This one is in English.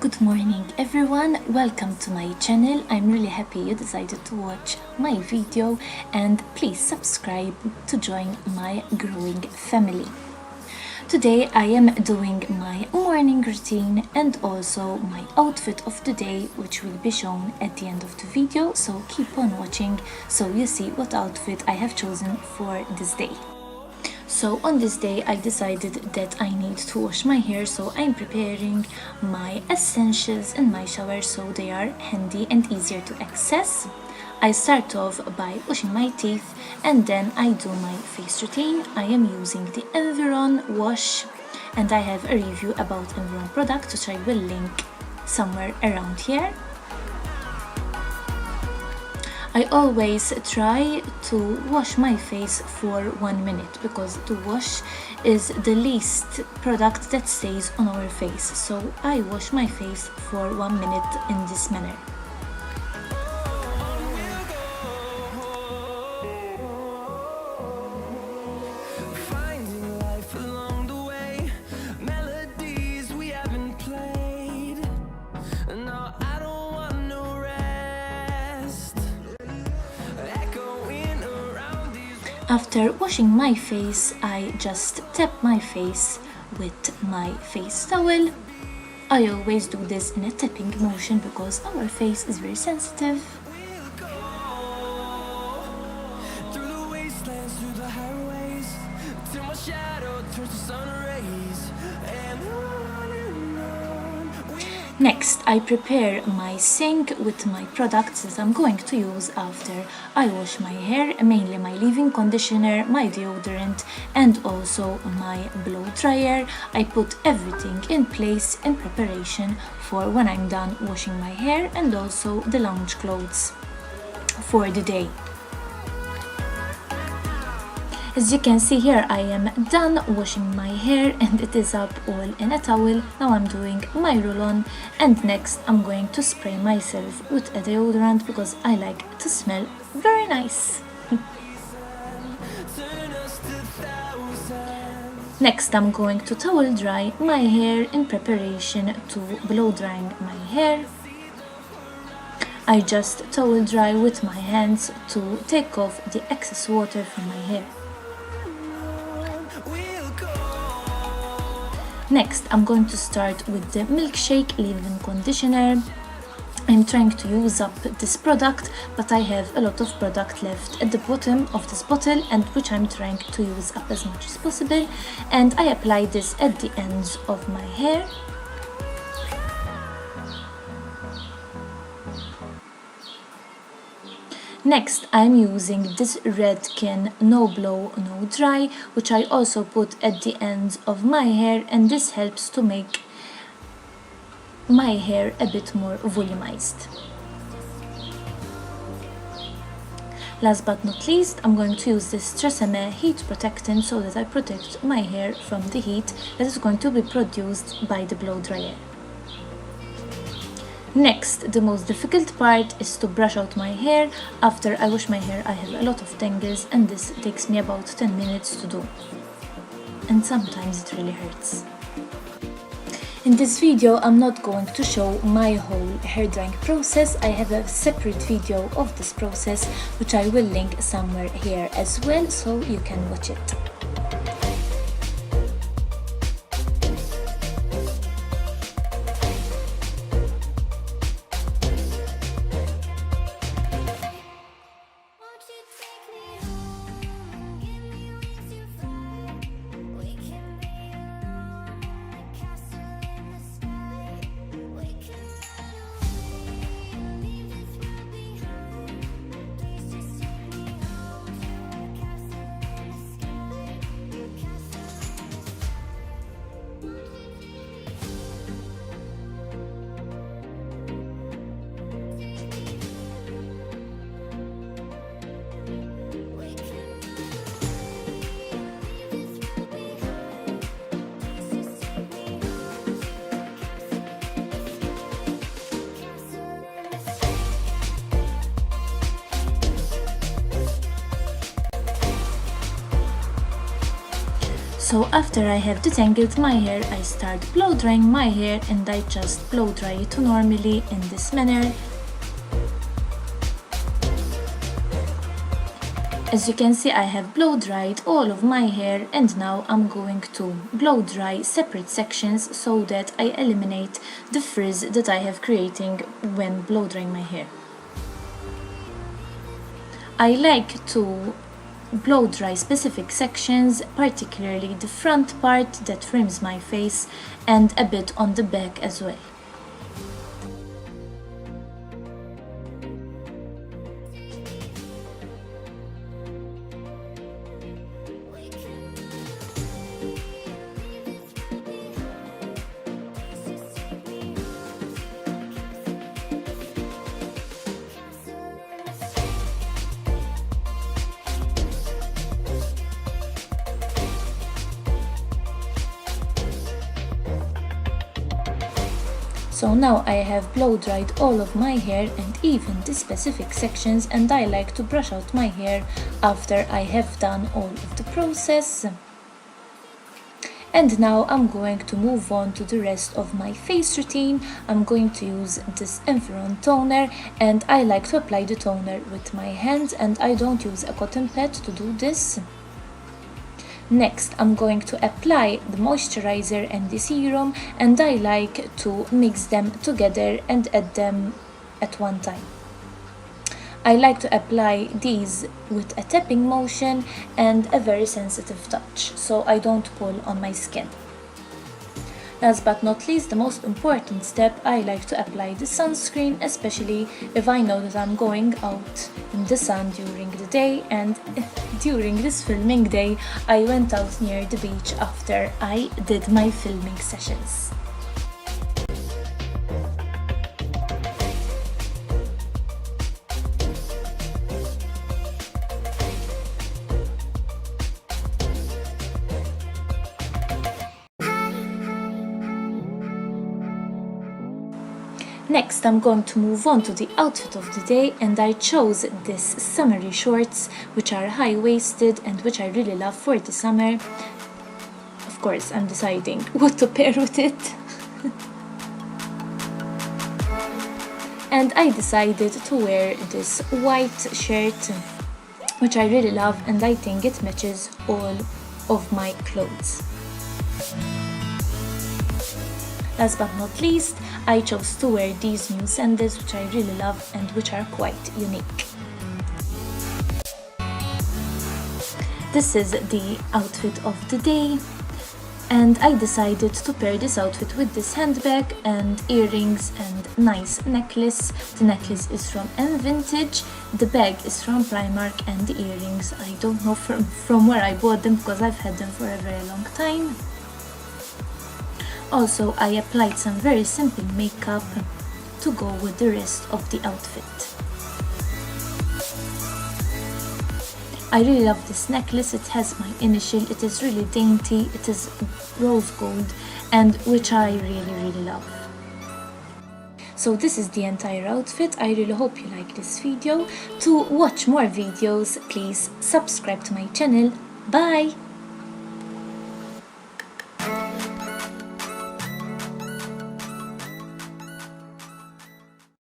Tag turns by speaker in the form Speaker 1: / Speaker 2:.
Speaker 1: Good morning everyone, welcome to my channel. I'm really happy you decided to watch my video and please subscribe to join my growing family. Today I am doing my morning routine and also my outfit of the day, which will be shown at the end of the video, so keep on watching so you see what outfit I have chosen for this day. So on this day I decided that I need to wash my hair, so I'm preparing my essentials in my shower so they are handy and easier to access. I start off by washing my teeth and then I do my face routine. I am using the Environ wash and I have a review about Environ product which I will link somewhere around here. I always try to wash my face for 1 minute because the wash is the least product that stays on our face. So I wash my face for 1 minute in this manner. After washing my face, I just tap my face with my face towel. I always do this in a tapping motion because our face is very sensitive. Next, I prepare my sink with my products that I'm going to use after I wash my hair, mainly my leave-in conditioner, my deodorant and also my blow dryer. I put everything in place in preparation for when I'm done washing my hair and also the lounge clothes for the day. As you can see here, I am done washing my hair and it is up all in a towel. Now I'm doing my roll-on and next I'm going to spray myself with a deodorant because I like to smell very nice. Next I'm going to towel dry my hair in preparation to blow drying my hair. I just towel dry with my hands to take off the excess water from my hair. Next, I'm going to start with the Milkshake leave-in conditioner. I'm trying to use up this product, but I have a lot of product left at the bottom of this bottle and which I'm trying to use up as much as possible. And I apply this at the ends of my hair. Next, I'm using this Redken No Blow No Dry, which I also put at the ends of my hair, and this helps to make my hair a bit more volumized. Last but not least, I'm going to use this Tresemme heat protectant so that I protect my hair from the heat that is going to be produced by the blow dryer. Next, the most difficult part is to brush out my hair. After I wash my hair, I have a lot of tangles and this takes me about 10 minutes to do. And sometimes it really hurts. In this video, I'm not going to show my whole hair drying process. I have a separate video of this process, which I will link somewhere here as well, so you can watch it. So after I have detangled my hair, I start blow drying my hair, and I just blow dry it normally in this manner. As you can see, I have blow dried all of my hair, and now I'm going to blow dry separate sections so that I eliminate the frizz that I have creating when blow drying my hair. I like to blow dry specific sections, particularly the front part that frames my face and a bit on the back as well. So now I have blow dried all of my hair and even the specific sections, and I like to brush out my hair after I have done all of the process. And now I'm going to move on to the rest of my face routine. I'm going to use this Environ toner, and I like to apply the toner with my hands, and I don't use a cotton pad to do this. Next, I'm going to apply the moisturizer and the serum, and I like to mix them together and add them at one time. I like to apply these with a tapping motion and a very sensitive touch, so I don't pull on my skin. Last but not least, the most important step, I like to apply the sunscreen, especially if I know that I'm going out in the sun during the day, and during this filming day, I went out near the beach after I did my filming sessions. Next, I'm going to move on to the outfit of the day, and I chose this summery shorts, which are high-waisted and which I really love for the summer. Of course, I'm deciding what to pair with it. And I decided to wear this white shirt, which I really love, and I think it matches all of my clothes. Last but not least, I chose to wear these new sandals, which I really love and which are quite unique. This is the outfit of the day, and I decided to pair this outfit with this handbag and earrings and nice necklace. The necklace is from Vintage, the bag is from Primark, and the earrings, I don't know from where I bought them because I've had them for a very long time. Also, I applied some very simple makeup to go with the rest of the outfit. I really love this necklace. It has my initial, it is really dainty, it is rose gold, and which I really love. So this is the entire outfit. I really hope you like this video. To watch more videos, please subscribe to my channel. Bye!